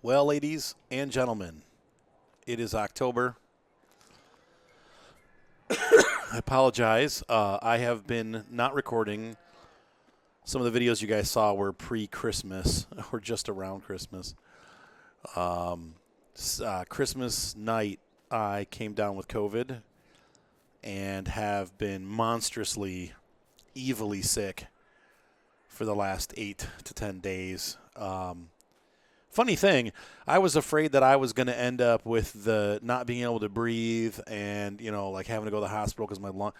Well, ladies and gentlemen, it is October. I apologize. I have been not recording. Some of the videos you guys saw were pre-Christmas or just around Christmas. Christmas night, I came down with COVID and have been monstrously, evilly sick for the last 8 to 10 days. Funny thing, I was afraid that I was going to end up with the not being able to breathe and, like having to go to the hospital because my lung.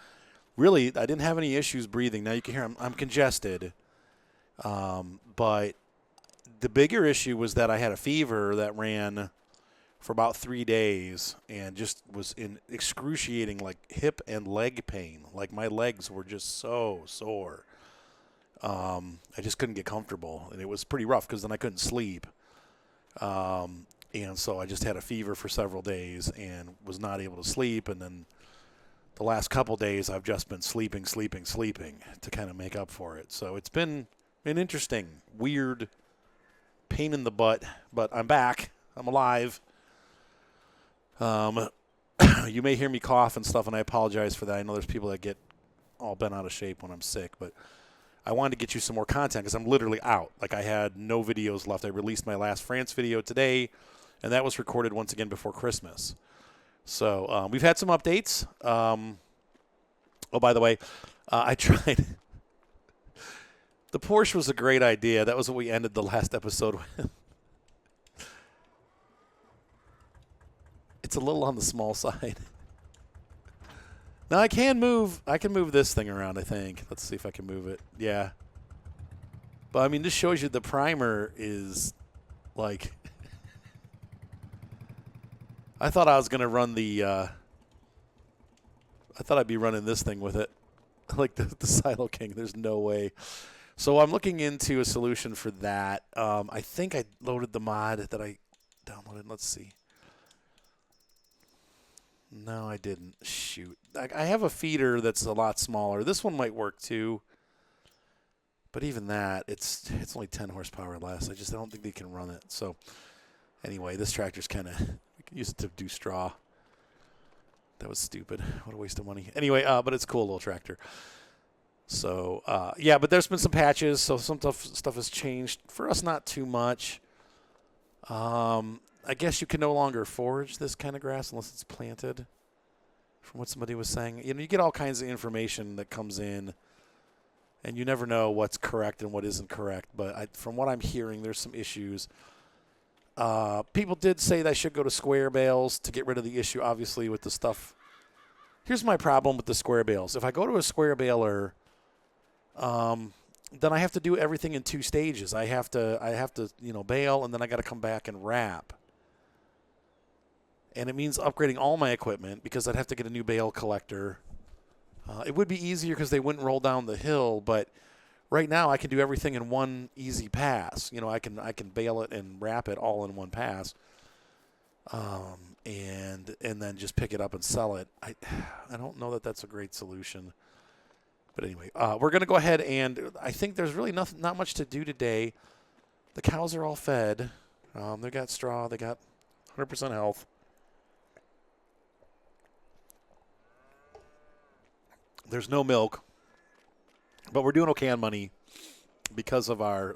Really, I didn't have any issues breathing. Now you can hear I'm congested. But the bigger issue was that I had a fever that ran for about 3 days and just was in excruciating like hip and leg pain. Like my legs were just so sore. I just couldn't get comfortable, and it was pretty rough because then I couldn't sleep. And so I just had a fever for several days and was not able to sleep. And then the last couple days I've just been sleeping to kind of make up for it. So it's been an interesting, weird pain in the butt, but I'm back. I'm alive. You may hear me cough and stuff, and I apologize for that. I know there's people that get all bent out of shape when I'm sick, but I wanted to get you some more content because I'm literally out. Like, I had no videos left. I released my last France video today, and that was recorded once again before Christmas. So we've had some updates. Oh, by the way, I tried. The Porsche was a great idea. That was what we ended the last episode with. It's a little on the small side. Now I can move this thing around, I think. Let's see if I can move it. Yeah. But I mean, this shows you the primer is like I thought I was going to run I thought I'd be running this thing with it. Like the Silo King. There's no way. So I'm looking into a solution for that. I think I loaded the mod that I downloaded. Let's see. No, I didn't. Shoot. I have a feeder that's a lot smaller. This one might work too. But even that, it's only 10 horsepower less. I don't think they can run it. So anyway, this tractor's kind of, we can use it to do straw. That was stupid. What a waste of money. Anyway, but it's a cool little tractor. So, yeah, but there's been some patches. So some stuff has changed. For us, not too much. I guess you can no longer forage this kind of grass unless it's planted, from what somebody was saying. You get all kinds of information that comes in, and you never know what's correct and what isn't correct. But from what I'm hearing, there's some issues. People did say that I should go to square bales to get rid of the issue, obviously, with the stuff. Here's my problem with the square bales. If I go to a square baler, then I have to do everything in 2 stages. I have to bale, and then I got to come back and wrap. And it means upgrading all my equipment because I'd have to get a new bale collector. It would be easier because they wouldn't roll down the hill, but right now I can do everything in one easy pass. I can bale it and wrap it all in one pass, and then just pick it up and sell it. I don't know that that's a great solution. But anyway, we're going to go ahead, and I think there's really not much to do today. The cows are all fed. They got straw. They got 100% health. There's no milk, but we're doing okay on money because of our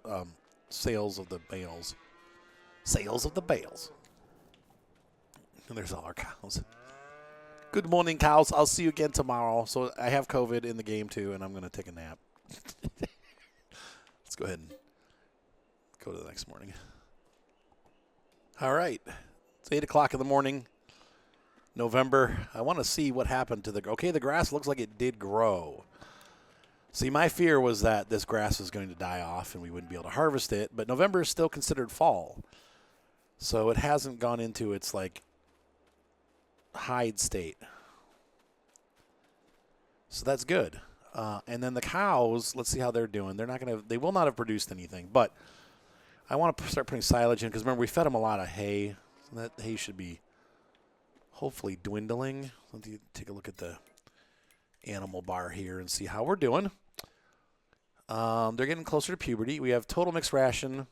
sales of the bales. Sales of the bales. And there's all our cows. Good morning, cows. I'll see you again tomorrow. So I have COVID in the game, too, and I'm going to take a nap. Let's go ahead and go to the next morning. All right. It's 8 o'clock in the morning, November. I want to see what happened to the grass looks like it did grow. See, my fear was that this grass was going to die off and we wouldn't be able to harvest it, but November is still considered fall. So it hasn't gone into its, hide state. So that's good. And then the cows, let's see how they're doing. They will not have produced anything, but I want to start putting silage in because remember we fed them a lot of hay. So that hay should be hopefully dwindling. Let me take a look at the animal bar here and see how we're doing. They're getting closer to puberty. We have total mixed ration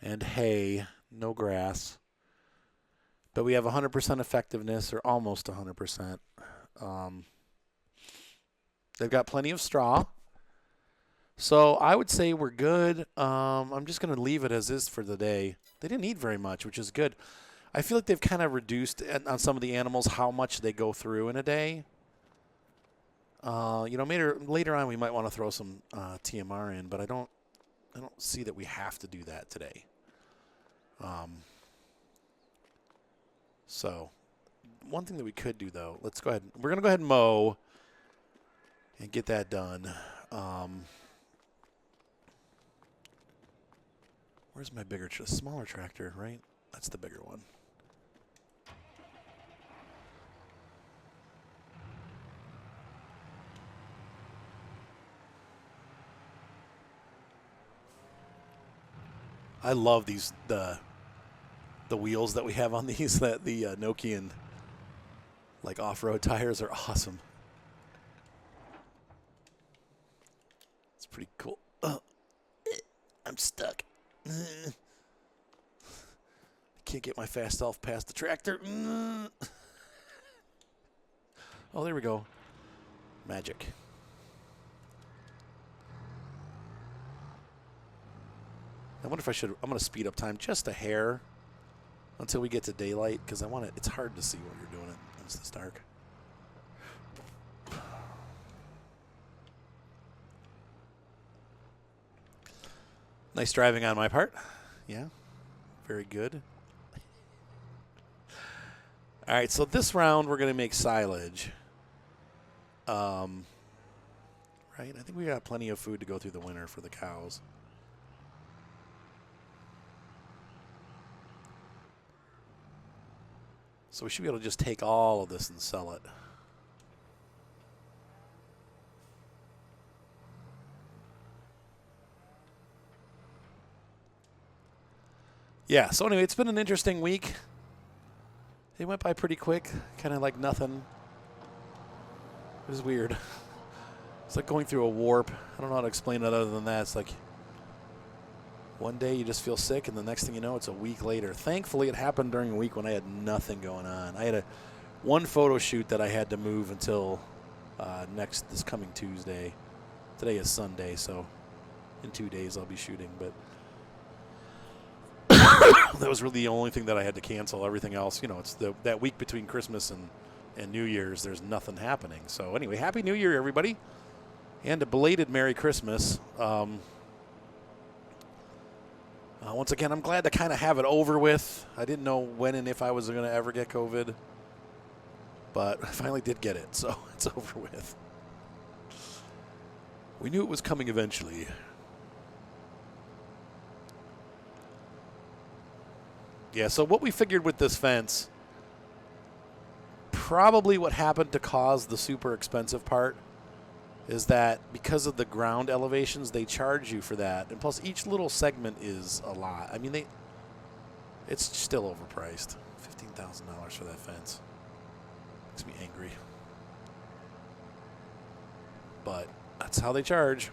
and hay, no grass. But we have 100% effectiveness, or almost 100%. They've got plenty of straw. So I would say we're good. I'm just going to leave it as is for the day. They didn't eat very much, which is good. I feel like they've kind of reduced on some of the animals how much they go through in a day. Later on we might want to throw some TMR in, but I don't see that we have to do that today. So one thing that we could do, though, let's go ahead. We're going to go ahead and mow and get that done. Where's my bigger, smaller tractor, right? That's the bigger one. I love these the wheels that we have on these. That the Nokian like off-road tires are awesome. It's pretty cool. I'm stuck. Can't get my fast self past the tractor. Oh, there we go. Magic. I wonder if I should. I'm going to speed up time just a hair until we get to daylight, because I want it. It's hard to see what you're doing once it's dark. Nice driving on my part. Yeah, very good. All right, so this round we're going to make silage. Right, I think we got plenty of food to go through the winter for the cows. So we should be able to just take all of this and sell it. Yeah, so anyway, it's been an interesting week. It went by pretty quick, kind of like nothing. It was weird. It's like going through a warp. I don't know how to explain it other than that. It's like one day you just feel sick, and the next thing you know, it's a week later. Thankfully, it happened during a week when I had nothing going on. I had one photo shoot that I had to move until this coming Tuesday. Today is Sunday, so in 2 days I'll be shooting. But that was really the only thing that I had to cancel. Everything else, it's that week between Christmas and New Year's. There's nothing happening. So anyway, Happy New Year, everybody, and a belated Merry Christmas. Once again, I'm glad to kind of have it over with. I didn't know when and if I was going to ever get COVID, but I finally did get it, so it's over with. We knew it was coming eventually. Yeah, so what we figured with this fence, probably what happened to cause the super expensive part is that because of the ground elevations, they charge you for that. And plus, each little segment is a lot. I mean, it's still overpriced. $15,000 for that fence. Makes me angry. But that's how they charge.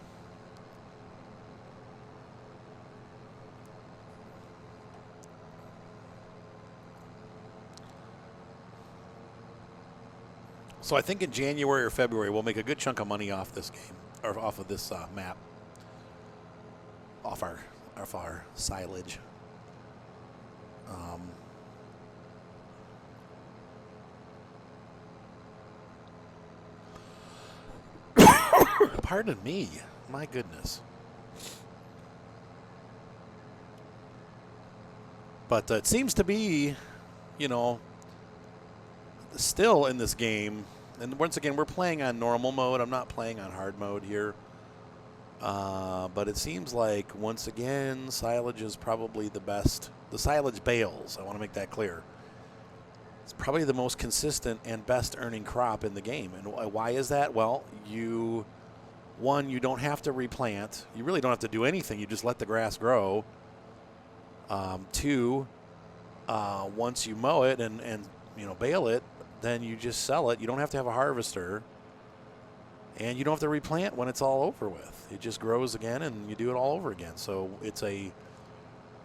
So I think in January or February, we'll make a good chunk of money off this game, or off of this map, off our silage. Pardon me, my goodness. But it seems to be, still in this game. And once again, we're playing on normal mode. I'm not playing on hard mode here. But it seems like, once again, silage is probably the best. The silage bales, I want to make that clear. It's probably the most consistent and best earning crop in the game. And why is that? Well, you don't have to replant. You really don't have to do anything. You just let the grass grow. Two, once you mow it and bale it, then you just sell it. You don't have to have a harvester, and you don't have to replant when it's all over with. It just grows again, and you do it all over again. So it's a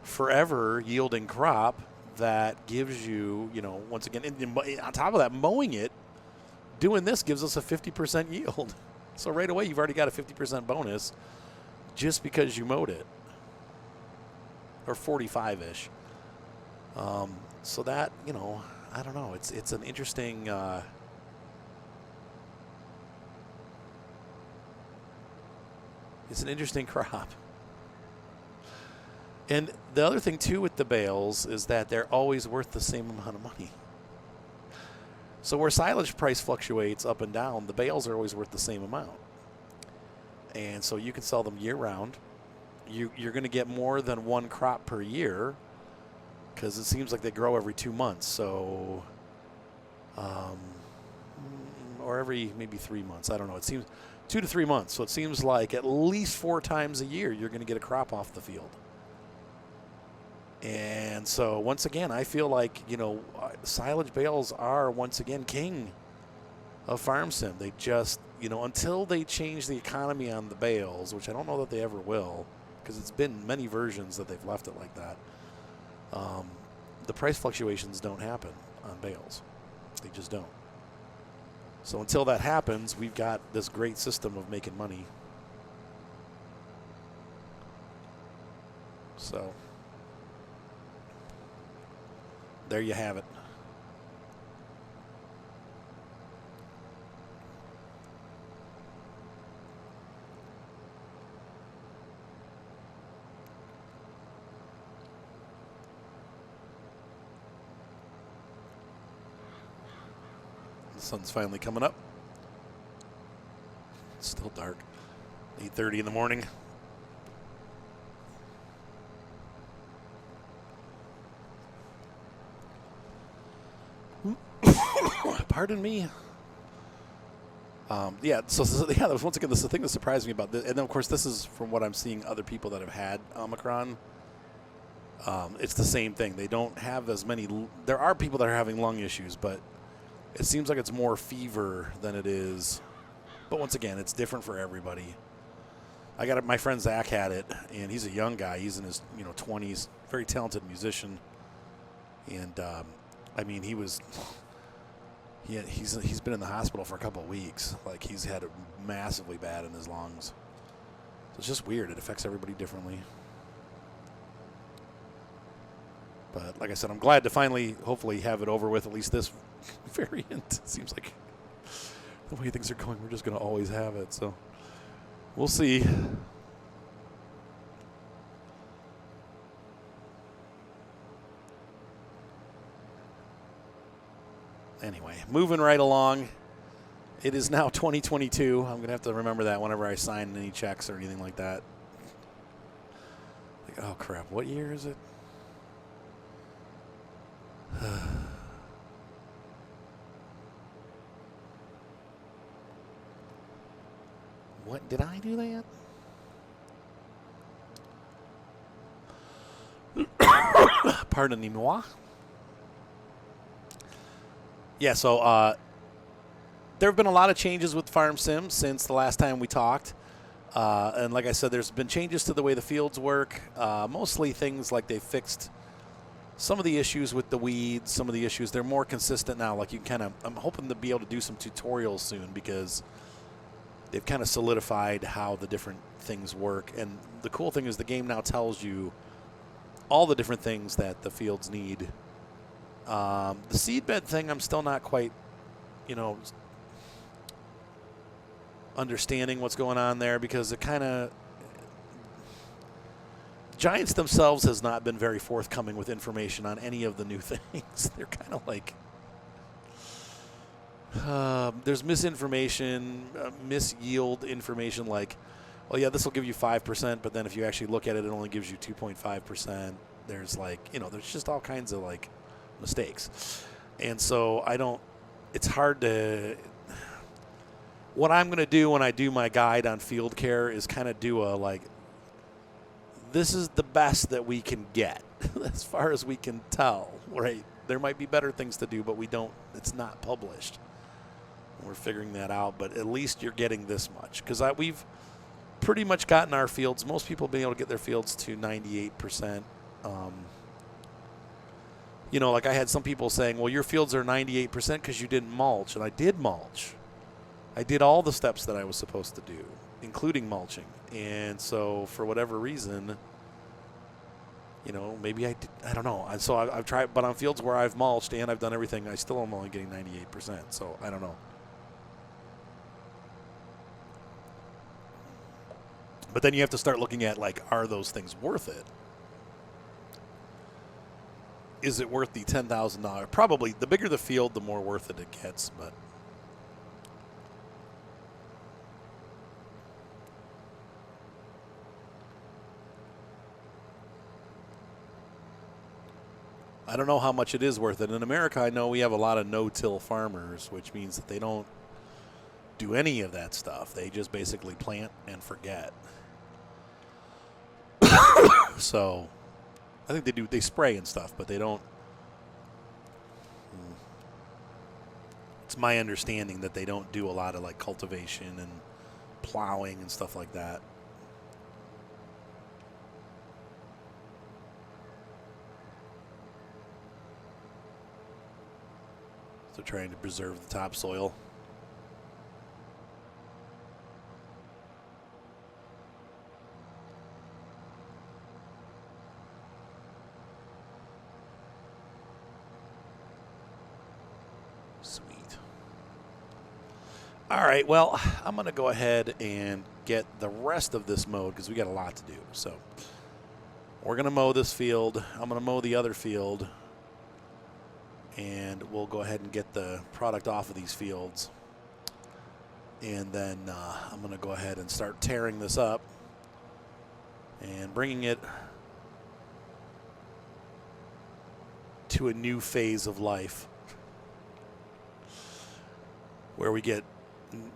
forever yielding crop that gives you, once again, and on top of that, mowing it, doing this gives us a 50% yield. So right away, you've already got a 50% bonus just because you mowed it, or 45-ish. So that, I don't know. It's an interesting. It's an interesting crop. And the other thing, too, with the bales is that they're always worth the same amount of money. So where silage price fluctuates up and down, the bales are always worth the same amount. And so you can sell them year-round. You're going to get more than one crop per year because it seems like they grow every 2 months. So, or every maybe 3 months. I don't know. It seems 2 to 3 months. So it seems like at least 4 times a year you're going to get a crop off the field. And so, once again, I feel like, silage bales are, once again, king of farm sim. They just, until they change the economy on the bales, which I don't know that they ever will, because it's been many versions that they've left it like that, the price fluctuations don't happen on bales. They just don't. So until that happens, we've got this great system of making money. So there you have it. The sun's finally coming up. It's still dark. 8:30 in the morning. Pardon me. Yeah, once again, this is the thing that surprised me about this. And then, of course, this is from what I'm seeing other people that have had Omicron. It's the same thing. They don't have as many. There are people that are having lung issues, but it seems like it's more fever than it is. But once again, it's different for everybody. I got it. My friend Zach had it, and he's a young guy. He's in his 20s, very talented musician. And I mean, he's been in the hospital for a couple of weeks. Like, he's had it massively bad in his lungs. So it's just weird. It affects everybody differently. But like I said, I'm glad to finally, hopefully, have it over with, at least this variant. It seems like the way things are going, we're just going to always have it. So we'll see. Anyway, moving right along. It is now 2022. I'm going to have to remember that whenever I sign any checks or anything like that. Like, oh, crap. What year is it? What? Did I do that? Pardonnez-moi. Yeah, so there have been a lot of changes with Farm Sim since the last time we talked. And like I said, there's been changes to the way the fields work. Mostly things like they fixed some of the issues with the weeds, some of the issues. They're more consistent now. Like, I'm hoping to be able to do some tutorials soon because they've kind of solidified how the different things work. And the cool thing is the game now tells you all the different things that the fields need. The seed bed thing, I'm still not quite, understanding what's going on there because it kind of Giants themselves has not been very forthcoming with information on any of the new things. They're kind of like there's misinformation, misyield information like, well, yeah, this will give you 5%, but then if you actually look at it, it only gives you 2.5%. There's there's just all kinds of mistakes. And so it's hard to, what I'm going to do when I do my guide on field care is kind of do this is the best that we can get as far as we can tell, right? There might be better things to do, but it's not published. We're figuring that out, but at least you're getting this much because we've pretty much gotten our fields. Most people have been able to get their fields to 98%. Like I had some people saying, well, your fields are 98% because you didn't mulch. And I did mulch. I did all the steps that I was supposed to do, including mulching. And so for whatever reason, maybe I don't know. So I've tried, but on fields where I've mulched and I've done everything, I still am only getting 98%. So I don't know. But then you have to start looking at, like, are those things worth it? Is it worth the $10,000? Probably. The bigger the field, the more worth it gets. But I don't know how much it is worth it. In America, I know we have a lot of no-till farmers, which means that they don't do any of that stuff. They just basically plant and forget. So I think they spray and stuff, but they don't. It's my understanding that they don't do a lot of, like, cultivation and plowing and stuff like that. So trying to preserve the topsoil. All right, well, I'm going to go ahead and get the rest of this mowed because we got a lot to do. So we're going to mow this field. I'm going to mow the other field. And we'll go ahead and get the product off of these fields. And then I'm going to go ahead and start tearing this up and bringing it to a new phase of life where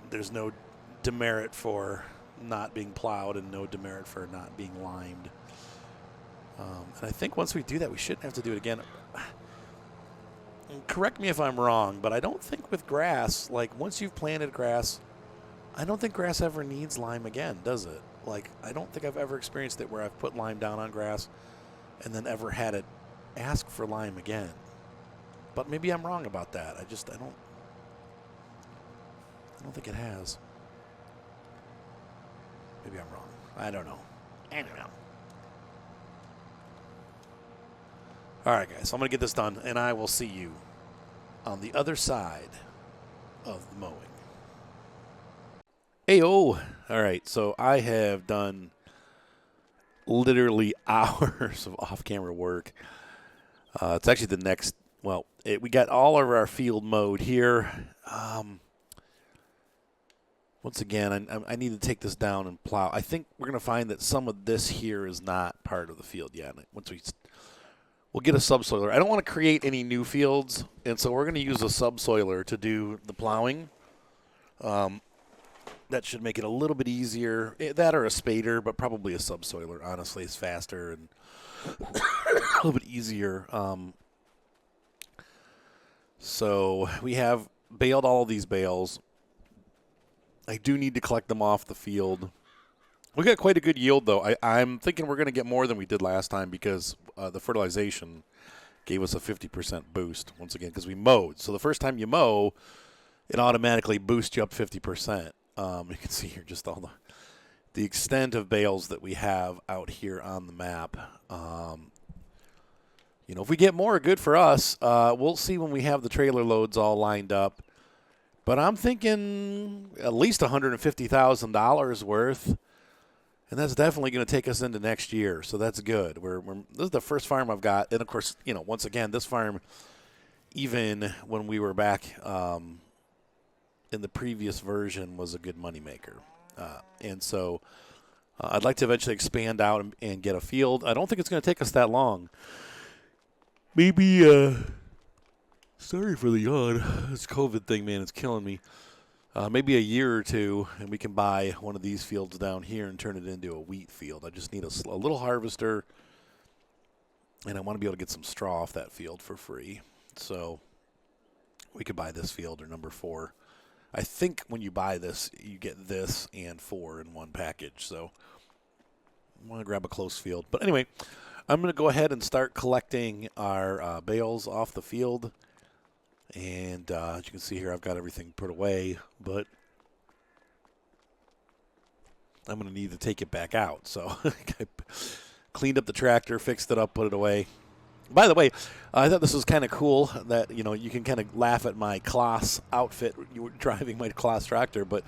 there's no demerit for not being plowed and no demerit for not being limed. And I think once we do that, we shouldn't have to do it again. Correct me if I'm wrong, but I don't think with grass, like once you've planted grass, I don't think grass ever needs lime again, does it? Like, I don't think I've ever experienced it where I've put lime down on grass and then ever had it ask for lime again. But maybe I'm wrong about that. I don't think it has. Maybe I'm wrong. I don't know. All right, guys. So I'm going to get this done, and I will see you on the other side of the mowing. Hey-oh. All right. So I have done literally hours of off-camera work. It's actually the next – we got all of our field mowed here. Once again, I need to take this down and plow. I think we're going to find that some of this here is not part of the field yet. Once we'll get a subsoiler. I don't want to create any new fields, and so we're going to use a subsoiler to do the plowing. That should make it a little bit easier. That or a spader, but probably a subsoiler, honestly. It's faster and a little bit easier. So we have baled all of these bales. I do need to collect them off the field. We got quite a good yield, though. I'm thinking we're going to get more than we did last time because the fertilization gave us a 50% boost, once again, because we mowed. So the first time you mow, it automatically boosts you up 50%. You can see here just all the extent of bales that we have out here on the map. If we get more, good for us. We'll see when we have the trailer loads all lined up. But I'm thinking at least $150,000 worth, and that's definitely going to take us into next year. So that's good. This is the first farm I've got, and of course, once again, this farm, even when we were back in the previous version, was a good moneymaker. And so I'd like to eventually expand out and get a field. I don't think it's going to take us that long. Maybe. Sorry for the yawn. This COVID thing, man, it's killing me. Maybe a year or two, and we can buy one of these fields down here and turn it into a wheat field. I just need a little harvester, and I want to be able to get some straw off that field for free. So we could buy this field or number 4. I think when you buy this, you get this and 4 in one package. So I want to grab a close field. But anyway, I'm going to go ahead and start collecting our bales off the field. And as you can see here, I've got everything put away, but I'm going to need to take it back out. So I cleaned up the tractor, fixed it up, put it away. By the way, I thought this was kind of cool that, you can kind of laugh at my Claas outfit. You were driving my Claas tractor, but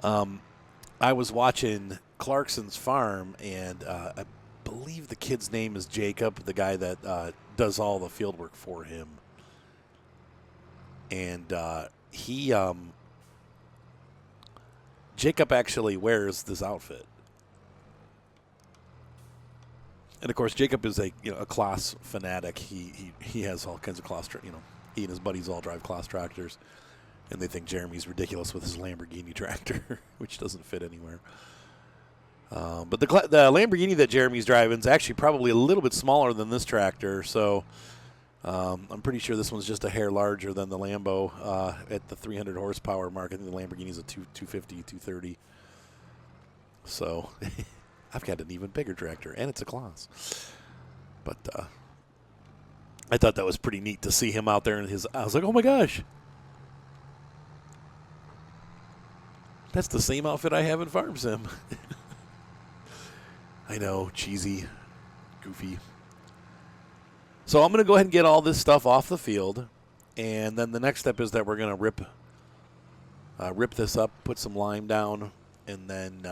I was watching Clarkson's farm, and I believe the kid's name is Jacob, the guy that does all the field work for him. And Jacob actually wears this outfit. And of course, Jacob is a Claas fanatic. He has all kinds of Claas. He and his buddies all drive Claas tractors, and they think Jeremy's ridiculous with his Lamborghini tractor, which doesn't fit anywhere. But the Lamborghini that Jeremy's driving is actually probably a little bit smaller than this tractor, so I'm pretty sure this one's just a hair larger than the Lambo at the 300 horsepower mark. I think the Lamborghini's a 250, 230. So I've got an even bigger tractor, and it's a Claas. But I thought that was pretty neat to see him out there in his. I was like, oh my gosh, that's the same outfit I have in Farm Sim. I know, cheesy, goofy. So I'm going to go ahead and get all this stuff off the field, and then the next step is that we're going to rip this up, put some lime down, and then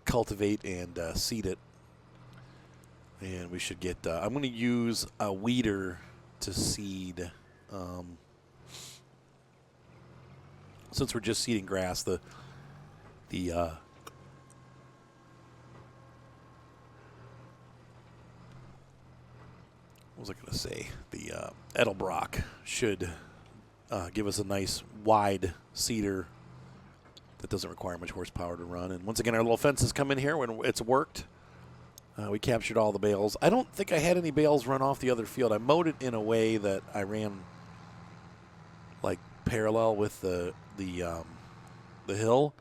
cultivate and seed it. And we should get. I'm going to use a weeder to seed. Since we're just seeding grass, the what was I going to say? The Edelbrock should give us a nice wide seeder that doesn't require much horsepower to run. And once again, our little fences come in here when it's worked. We captured all the bales. I don't think I had any bales run off the other field. I mowed it in a way that I ran like parallel with the hill,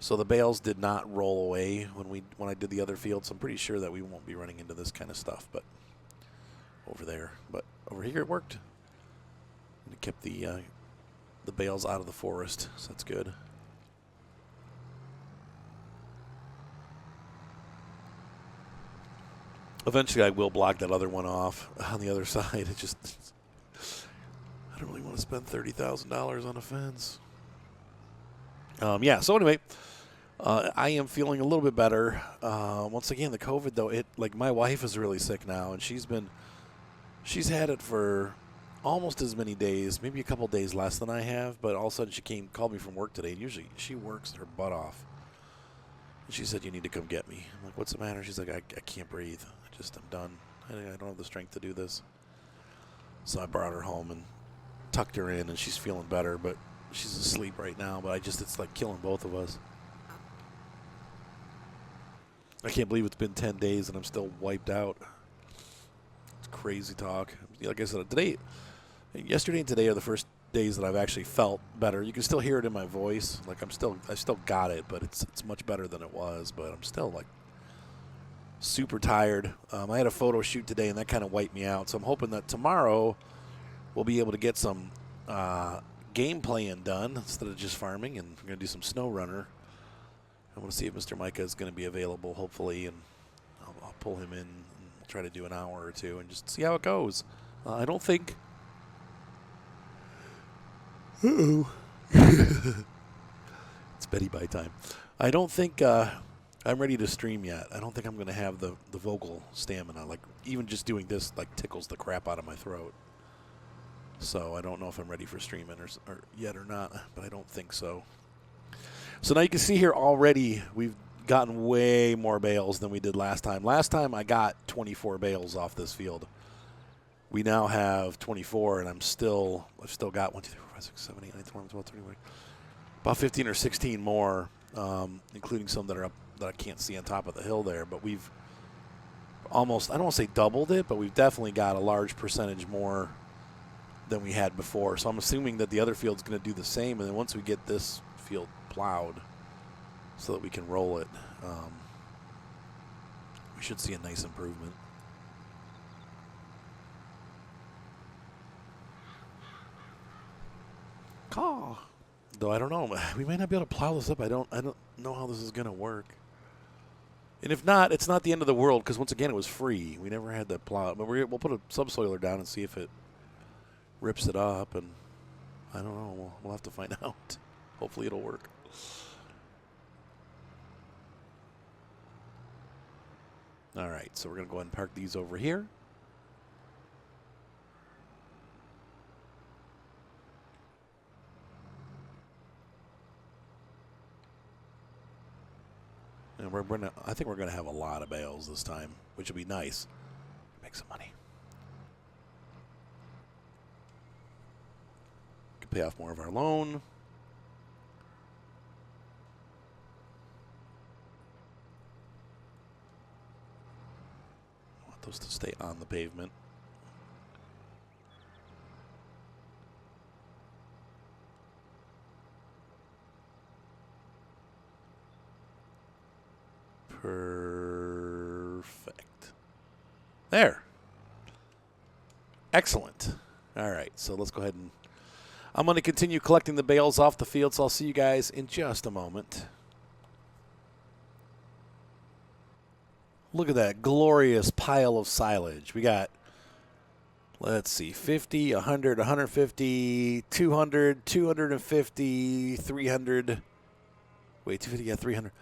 so the bales did not roll away when I did the other field. So I'm pretty sure that we won't be running into this kind of stuff, but over there. But over here it worked. And it kept the bales out of the forest, so that's good. Eventually I will block that other one off on the other side. It just, I don't really want to spend $30,000 on a fence. Yeah, so anyway, I am feeling a little bit better. Once again, the COVID, though, my wife is really sick now, and she's had it for almost as many days, maybe a couple days less than I have, but all of a sudden she called me from work today, and usually she works her butt off. And she said, you need to come get me. I'm like, what's the matter? She's like, I can't breathe. I'm done. I don't have the strength to do this. So I brought her home and tucked her in, and she's feeling better, but she's asleep right now. But it's like killing both of us. I can't believe it's been 10 days and I'm still wiped out. It's crazy talk. Like I said, yesterday and today are the first days that I've actually felt better. You can still hear it in my voice. Like I still got it, but it's much better than it was. But I'm still like super tired. I had a photo shoot today, and that kind of wiped me out. So I'm hoping that tomorrow we'll be able to get some game playing done instead of just farming, and we're going to do some snow runner. I want to see if Mr. Micah is going to be available, hopefully, and I'll pull him in and we'll try to do an hour or two and just see how it goes. I don't think... Uh-oh. It's Betty Bye time. I don't think I'm ready to stream yet. I don't think I'm going to have the vocal stamina. Like, even just doing this, like, tickles the crap out of my throat. So I don't know if I'm ready for streaming or yet or not, but I don't think so. So now you can see here already we've gotten way more bales than we did last time. Last time I got 24 bales off this field. We now have 24, and I've still got 1, 2, 3, 4, 5, 6, 7, 8, 9, 10, 11, 12, 13, about 15 or 16 more, including some that are up that I can't see on top of the hill there. But we've almost, I don't want to say doubled it, but we've definitely got a large percentage more than we had before. So I'm assuming that the other field's going to do the same, and then once we get this field plowed so that we can roll it, we We should see a nice improvement. Caw. Though I don't know. We may not be able to plow this up. I don't know how this is going to work. And if not, it's not the end of the world because, once again, it was free. We never had to plow it. But we'll put a subsoiler down and see if it rips it up. And I don't know. We'll have to find out. Hopefully it'll work. All right, so we're going to go ahead and park these over here. And I think we're gonna have a lot of bales this time, which will be nice. Make some money. Can pay off more of our loan. I want those to stay on the pavement. Perfect. There. Excellent. All right, so let's go ahead and I'm going to continue collecting the bales off the field, so I'll see you guys in just a moment. Look at that glorious pile of silage. We got, let's see, 50, 100, 150, 200, 250, 300. Wait, 250, yeah, 300.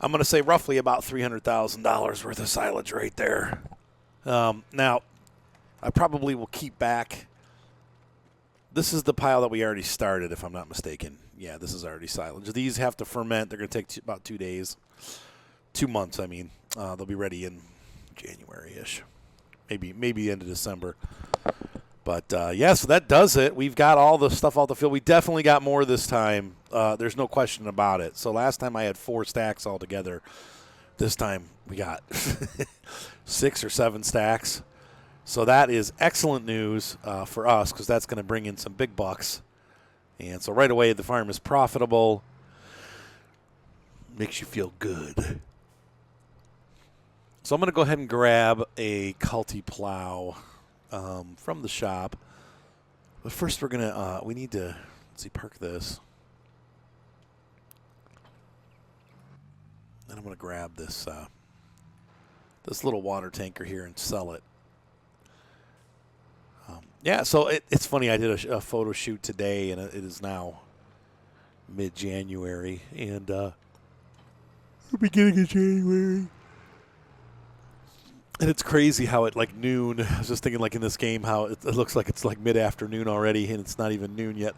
I'm going to say roughly about $300,000 worth of silage right there. Now, I probably will keep back. This is the pile that we already started, if I'm not mistaken. Yeah, this is already silage. These have to ferment. They're going to take about 2 days. 2 months, I mean. They'll be ready in January-ish. Maybe end of December. But, yeah, so that does it. We've got all the stuff off the field. We definitely got more this time. There's no question about it. So last time I had 4 stacks altogether. This time we got 6 or 7 stacks. So that is excellent news for us because that's going to bring in some big bucks. And so right away the farm is profitable. Makes you feel good. So I'm going to go ahead and grab a Culti plow from the shop. But first we're going to, we need to, let's see, park this. Then I'm going to grab this, this little water tanker here and sell it. Yeah, so it's funny. I did a photo shoot today, and it is now mid-January, and the beginning of January. And it's crazy how at like noon, I was just thinking like in this game how it looks like it's like mid-afternoon already, and it's not even noon yet.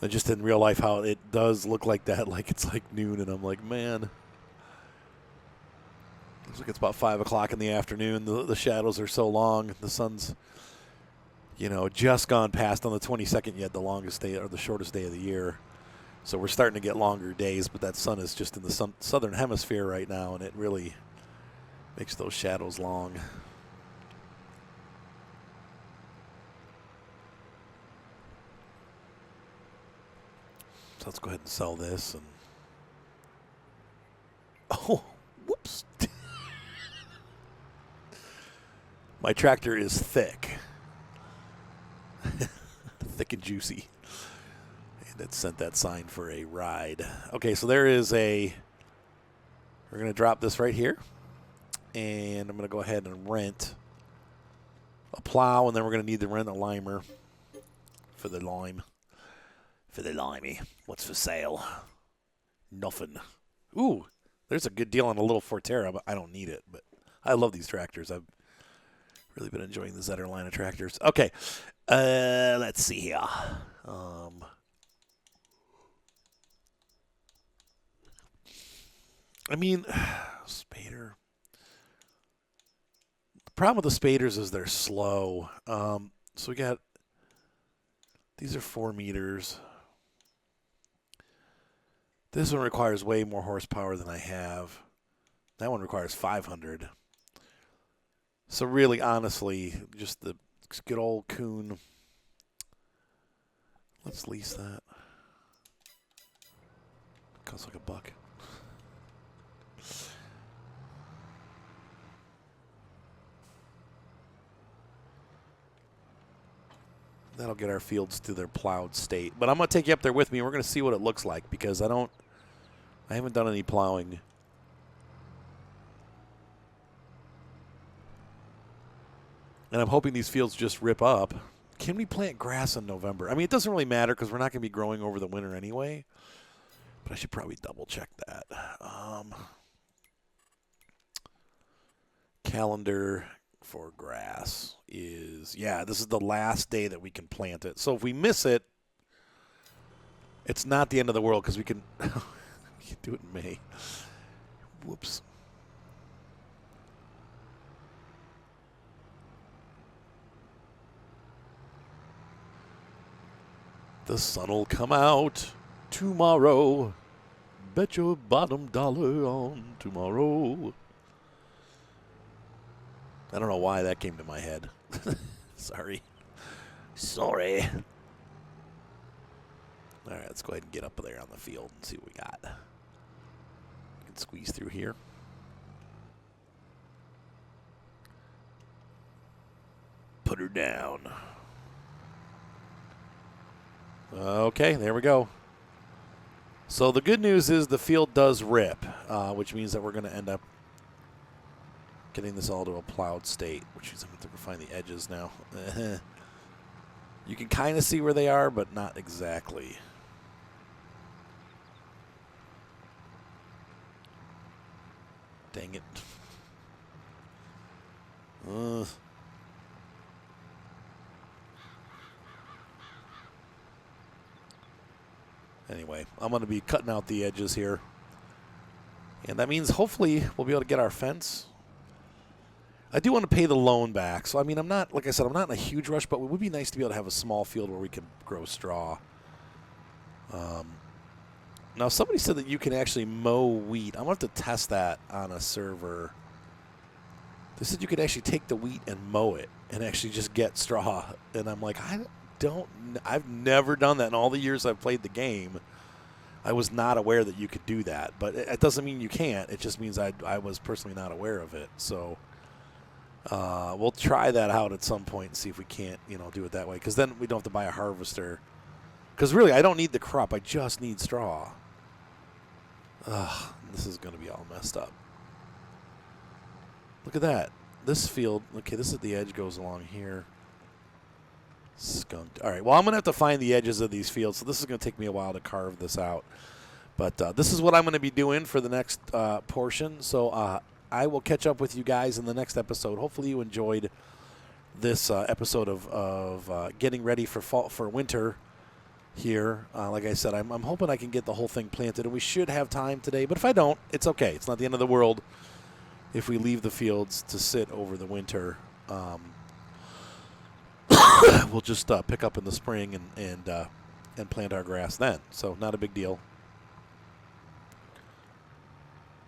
And just in real life how it does look like that, like it's like noon, and I'm like, man. Looks like it's about 5 o'clock in the afternoon. The shadows are so long. The sun's, you know, just gone past on the 22nd yet, the longest day or the shortest day of the year. So we're starting to get longer days, but that sun is just in the southern hemisphere right now, and it really makes those shadows long. So let's go ahead and sell this. And oh, whoops. My tractor is thick. Thick and juicy. And it sent that sign for a ride. Okay, so there is we're going to drop this right here. And I'm going to go ahead and rent a plow, and then we're going to need to rent a limer for the lime. For the limey. What's for sale? Nothing. Ooh, there's a good deal on a little Forterra, but I don't need it. But I love these tractors. I've really been enjoying the Zetter line of tractors. Okay, let's see here. I mean, Spader. The problem with the Spaders is they're slow. So we got, these are 4 meters. This one requires way more horsepower than I have. That one requires 500. So really, honestly, just the good old Kuhn. Let's lease that. Costs like $1. That'll get our fields to their plowed state. But I'm going to take you up there with me, and we're going to see what it looks like because I haven't done any plowing. And I'm hoping these fields just rip up. Can we plant grass in November? I mean, it doesn't really matter because we're not going to be growing over the winter anyway. But I should probably double check that. Calendar for grass is, yeah, this is the last day that we can plant it. So if we miss it, it's not the end of the world because we can, we can do it in May. Whoops. The sun will come out tomorrow. Bet your bottom dollar on tomorrow. I don't know why that came to my head. Sorry. Sorry. All right, let's go ahead and get up there on the field and see what we got. We can squeeze through here. Put her down. Okay, there we go. So the good news is the field does rip, which means that we're going to end up getting this all to a plowed state, which means I'm going to have to find the edges now. You can kind of see where they are, but not exactly. Dang it. Anyway, I'm going to be cutting out the edges here. And that means hopefully we'll be able to get our fence. I do want to pay the loan back. So, I mean, I'm not, like I said, I'm not in a huge rush, but it would be nice to be able to have a small field where we can grow straw. Now, somebody said that you can actually mow wheat. I'm going to have to test that on a server. They said you could actually take the wheat and mow it and actually just get straw. And I'm like, I've never done that in all the years I've played the game. I was not aware that you could do that. But it doesn't mean you can't. It just means I was personally not aware of it. So we'll try that out at some point and see if we can't, do it that way. Because then we don't have to buy a harvester. Because really, I don't need the crop. I just need straw. Ugh, this is going to be all messed up. Look at that. This field, okay, this is the edge goes along here. Skunked. All right, well, I'm going to have to find the edges of these fields, so this is going to take me a while to carve this out. But this is what I'm going to be doing for the next portion. So I will catch up with you guys in the next episode. Hopefully you enjoyed this episode of getting ready for winter here. Like I said, I'm hoping I can get the whole thing planted, and we should have time today. But if I don't, it's okay. It's not the end of the world if we leave the fields to sit over the winter. We'll just pick up in the spring and plant our grass then. So not a big deal.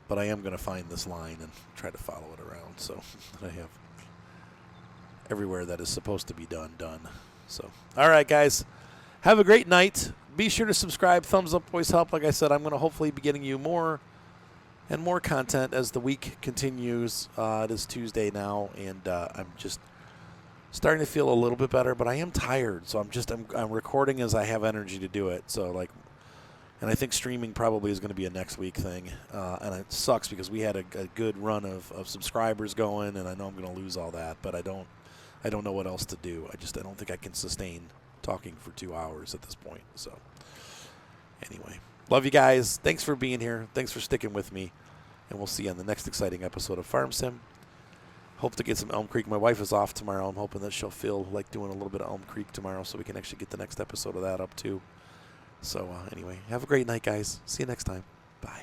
But I am going to find this line and try to follow it around. So I have everywhere that is supposed to be done. So, all right, guys. Have a great night. Be sure to subscribe. Thumbs up always help. Like I said, I'm going to hopefully be getting you more and more content as the week continues. It is Tuesday now, and I'm just starting to feel a little bit better, but I am tired. So I'm recording as I have energy to do it. So and I think streaming probably is going to be a next week thing. And it sucks because we had a good run of subscribers going, and I know I'm going to lose all that, but I don't know what else to do. I don't think I can sustain talking for 2 hours at this point. So anyway, love you guys. Thanks for being here. Thanks for sticking with me. And we'll see you on the next exciting episode of Farm Sim. Hope to get some Elm Creek. My wife is off tomorrow. I'm hoping that she'll feel like doing a little bit of Elm Creek tomorrow so we can actually get the next episode of that up too. So anyway, have a great night, guys. See you next time. Bye.